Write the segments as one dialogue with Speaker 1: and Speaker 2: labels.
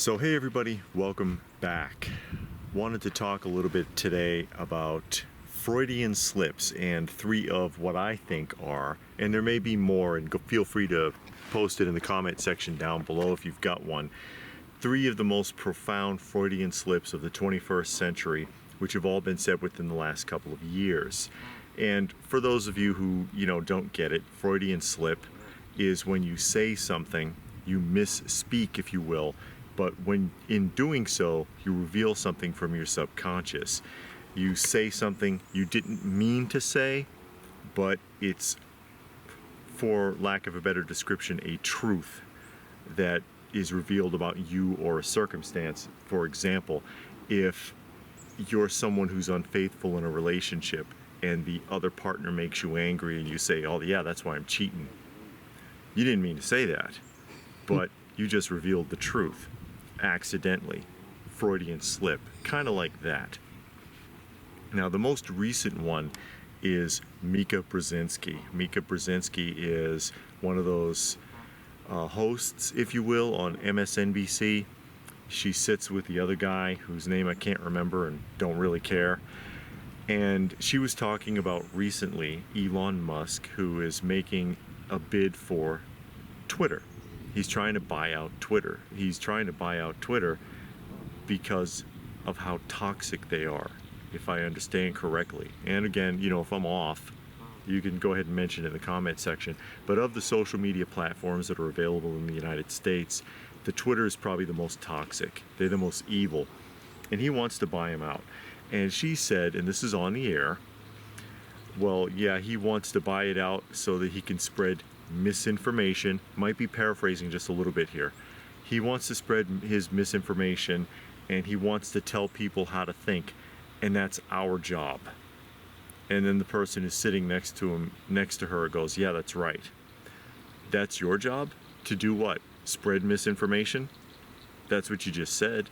Speaker 1: So hey everybody, welcome back. Wanted to talk a little bit today about Freudian slips and three of what I think are, and there may be more, and feel free to post it in the comment section down below if you've got one, three of the most profound Freudian slips of the 21st century, which have all been said within the last couple of years. And for those of you who, don't get it, Freudian slip is when you say something, you misspeak, if you will, but when in doing so, you reveal something from your subconscious. You say something you didn't mean to say, but it's, for lack of a better description, a truth that is revealed about you or a circumstance. For example, if you're someone who's unfaithful in a relationship and the other partner makes you angry and you say, oh yeah, that's why I'm cheating. You didn't mean to say that, but you just revealed the truth accidentally. Freudian slip, kind of like that. Now the most recent one is Mika Brzezinski. Mika Brzezinski is one of those hosts, if you will, on MSNBC. She sits with the other guy whose name I can't remember and don't really care. And she was talking about recently Elon Musk, who is making a bid for Twitter. He's trying to buy out Twitter. He's trying to buy out Twitter because of how toxic they are, if I understand correctly. And again, if I'm off, you can go ahead and mention it in the comment section. But of the social media platforms that are available in the United States, the Twitter is probably the most toxic. They're the most evil. And he wants to buy him out. And she said, and this is on the air, well, yeah, he wants to buy it out so that he can spread misinformation. Might be paraphrasing just a little bit here. He wants to spread his misinformation and he wants to tell people how to think, and that's our job. And then the person who's sitting next to her goes, yeah, that's right. That's your job? To do what? Spread misinformation? That's what you just said.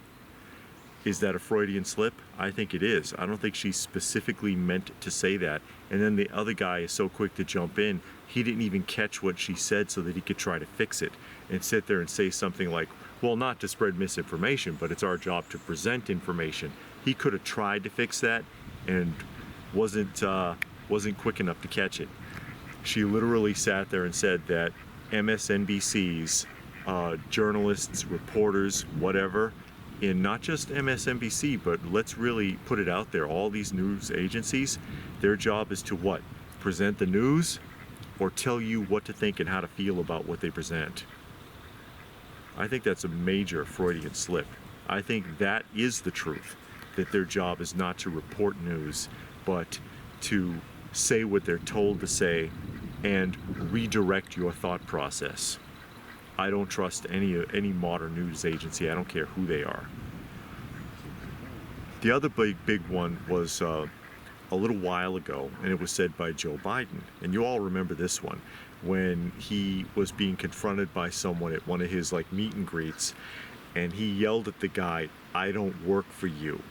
Speaker 1: Is that a Freudian slip? I think it is. I don't think she specifically meant to say that. And then the other guy is so quick to jump in, he didn't even catch what she said so that he could try to fix it and sit there and say something like, well, not to spread misinformation, but it's our job to present information. He could have tried to fix that and wasn't quick enough to catch it. She literally sat there and said that MSNBC's journalists, reporters, whatever, in not just MSNBC, but let's really put it out there, all these news agencies, their job is to what? Present the news or tell you what to think and how to feel about what they present. I think that's a major Freudian slip. I think that is the truth, that their job is not to report news, but to say what they're told to say and redirect your thought process. I don't trust any modern news agency. I don't care who they are. The other big one was a little while ago, and it was said by Joe Biden. And you all remember this one, when he was being confronted by someone at one of his meet and greets, and he yelled at the guy, "I don't work for you."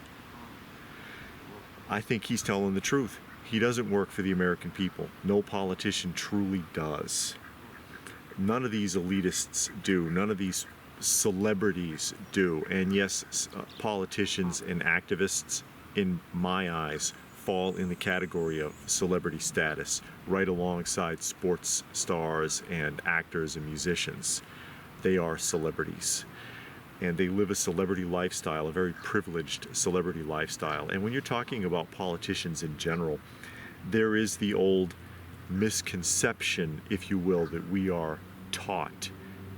Speaker 1: I think he's telling the truth. He doesn't work for the American people. No politician truly does. None of these elitists do. None of these celebrities do. And yes, politicians and activists, in my eyes, fall in the category of celebrity status, right alongside sports stars and actors and musicians. They are celebrities. And they live a celebrity lifestyle, a very privileged celebrity lifestyle. And when you're talking about politicians in general, there is the old misconception, if you will, that we are taught,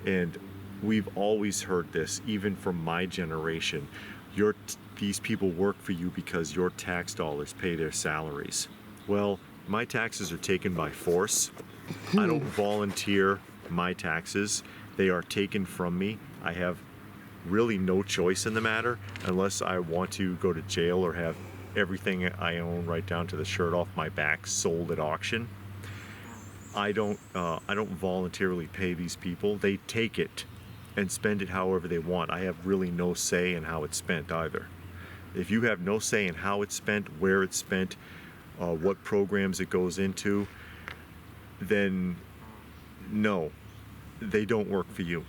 Speaker 1: and we've always heard this, even from my generation. These people work for you because your tax dollars pay their salaries. Well, my taxes are taken by force. I don't volunteer my taxes. They are taken from me. I have really no choice in the matter unless I want to go to jail or have everything I own, right down to the shirt off my back, sold at auction. I don't voluntarily pay these people. They take it and spend it however they want. I have really no say in how it's spent either. If you have no say in how it's spent, where it's spent, what programs it goes into, then no, they don't work for you.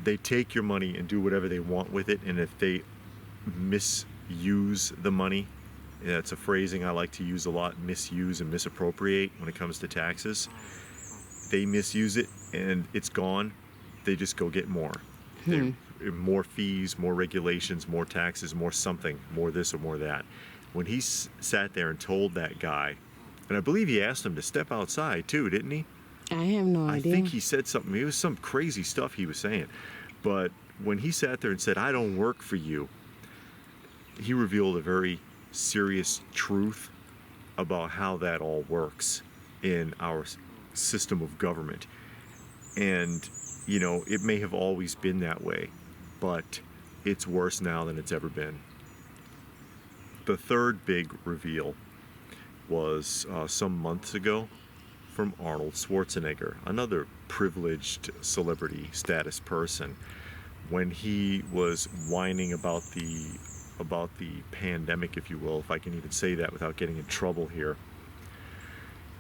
Speaker 1: they take your money and do whatever they want with it, and if they misuse the money, that's a phrasing I like to use a lot, misuse and misappropriate when it comes to taxes. They misuse it and it's gone. They just go get more. More fees, more regulations, more taxes, more something, more this or more that. When he sat there and told that guy, and I believe he asked him to step outside too, didn't he?
Speaker 2: I have no idea.
Speaker 1: I think he said something. It was some crazy stuff he was saying. But when he sat there and said, I don't work for you, he revealed a very serious truth about how that all works in our system of government. And, you know, it may have always been that way, but it's worse now than it's ever been. The third big reveal was some months ago from Arnold Schwarzenegger, another privileged celebrity status person, when he was whining about the pandemic, if you will, if I can even say that without getting in trouble here.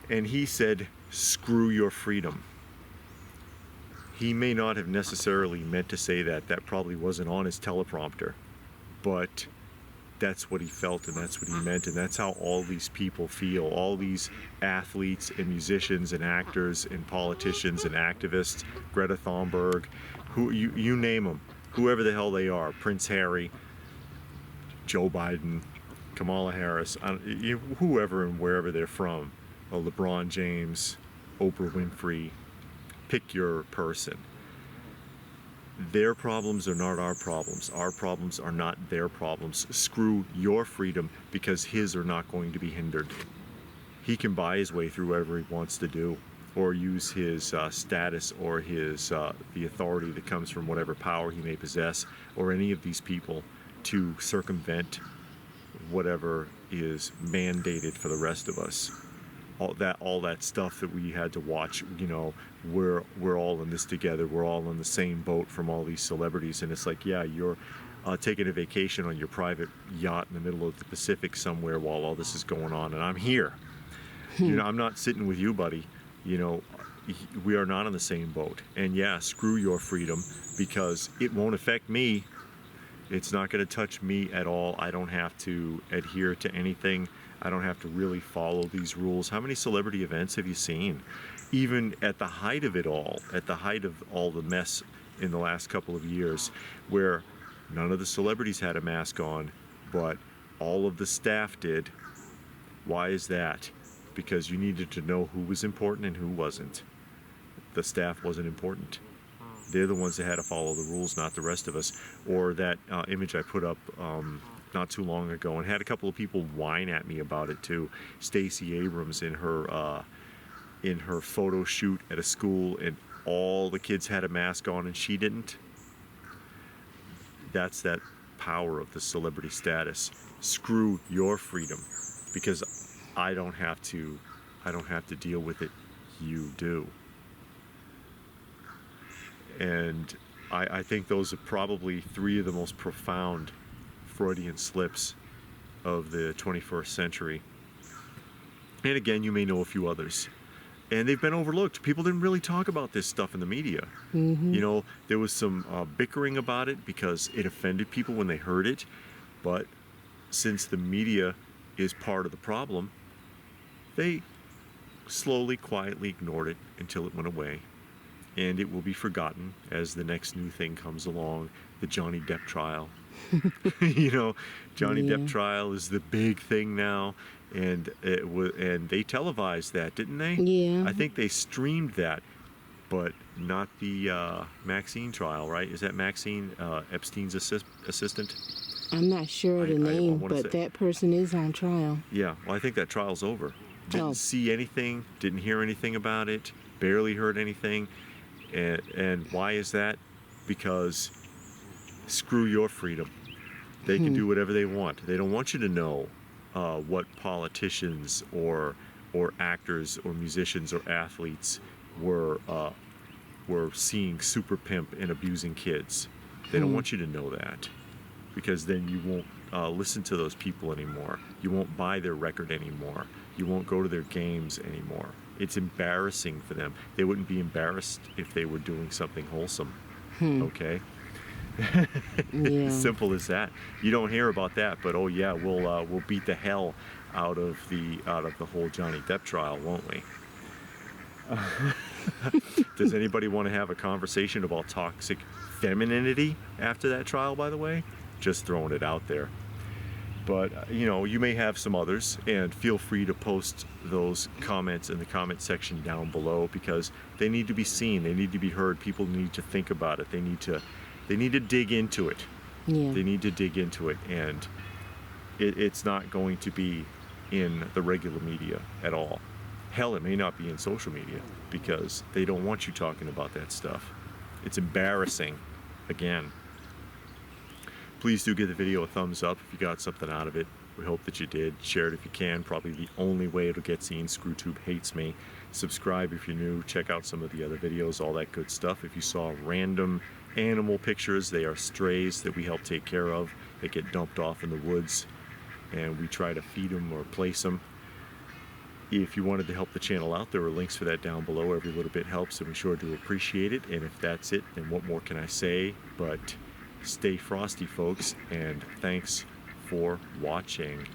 Speaker 1: And he said, screw your freedom. He may not have necessarily meant to say that. That probably wasn't on his teleprompter. But that's what he felt, and that's what he meant, and that's how all these people feel. All these athletes and musicians and actors and politicians and activists, Greta Thunberg, who you name them, whoever the hell they are, Prince Harry, Joe Biden, Kamala Harris, whoever and wherever they're from, LeBron James, Oprah Winfrey, pick your person. Their problems are not our problems. Our problems are not their problems. Screw your freedom, because his are not going to be hindered. He can buy his way through whatever he wants to do, or use his status or his the authority that comes from whatever power he may possess, or any of these people, to circumvent whatever is mandated for the rest of us. All that stuff that we had to watch, you know, we're all in this together. We're all in the same boat from all these celebrities, and it's like, yeah, you're taking a vacation on your private yacht in the middle of the Pacific somewhere while all this is going on, and I'm here. You know, I'm not sitting with you, buddy. You know, we are not on the same boat. And yeah, screw your freedom, because it won't affect me. It's not going to touch me at all. I don't have to adhere to anything. I don't have to really follow these rules. How many celebrity events have you seen? Even at the height of it all, at the height of all the mess in the last couple of years, where none of the celebrities had a mask on, but all of the staff did. Why is that? Because you needed to know who was important and who wasn't. The staff wasn't important. They're the ones that had to follow the rules, not the rest of us. Or that image I put up not too long ago, and had a couple of people whine at me about it too. Stacey Abrams in her photo shoot at a school, and all the kids had a mask on and she didn't. That's that power of the celebrity status. Screw your freedom, because I don't have to deal with it. You do. And I think those are probably three of the most profound Freudian slips of the 21st century. And again, you may know a few others. And they've been overlooked. People didn't really talk about this stuff in the media.
Speaker 2: Mm-hmm.
Speaker 1: You know, there was some bickering about it because it offended people when they heard it. But since the media is part of the problem, they slowly, quietly ignored it until it went away. And it will be forgotten as the next new thing comes along, the Johnny Depp trial. You know, Johnny Depp trial is the big thing now, and and they televised that, didn't they?
Speaker 2: Yeah.
Speaker 1: I think they streamed that, but not the Maxine trial, right? Is that Maxine, Epstein's assistant?
Speaker 2: I'm not sure the name, but that person is on trial.
Speaker 1: Yeah, well, I think that trial's over. Didn't see anything, didn't hear anything about it, barely heard anything. And why is that? Because screw your freedom. They can do whatever they want. They don't want you to know what politicians or actors or musicians or athletes were seeing super pimp and abusing kids. They don't want you to know that, because then you won't listen to those people anymore. You won't buy their record anymore. You won't go to their games anymore. It's embarrassing for them. They wouldn't be embarrassed if they were doing something wholesome. Okay.
Speaker 2: Yeah.
Speaker 1: Simple as that. You don't hear about that, but oh yeah, we'll beat the hell out of the whole Johnny Depp trial, won't we? Does anybody want to have a conversation about toxic femininity after that trial, by the way? Just throwing it out there. But you know, you may have some others, and feel free to post those comments in the comment section down below, because they need to be seen, they need to be heard. People need to think about it. They need to dig into it.
Speaker 2: Yeah.
Speaker 1: They need to dig into it, and it's not going to be in the regular media at all. Hell, it may not be in social media, because they don't want you talking about that stuff. It's embarrassing. Again, please do give the video a thumbs up if you got something out of it. We hope that you did. Share it if you can. Probably the only way it'll get seen. ScrewTube hates me. Subscribe if you're new. Check out some of the other videos, all that good stuff. If you saw random animal pictures, they are strays that we help take care of. They get dumped off in the woods, and we try to feed them or place them. If you wanted to help the channel out, there are links for that down below. Every little bit helps, and we sure do appreciate it. And if that's it, then what more can I say? But stay frosty, folks, and thanks for watching.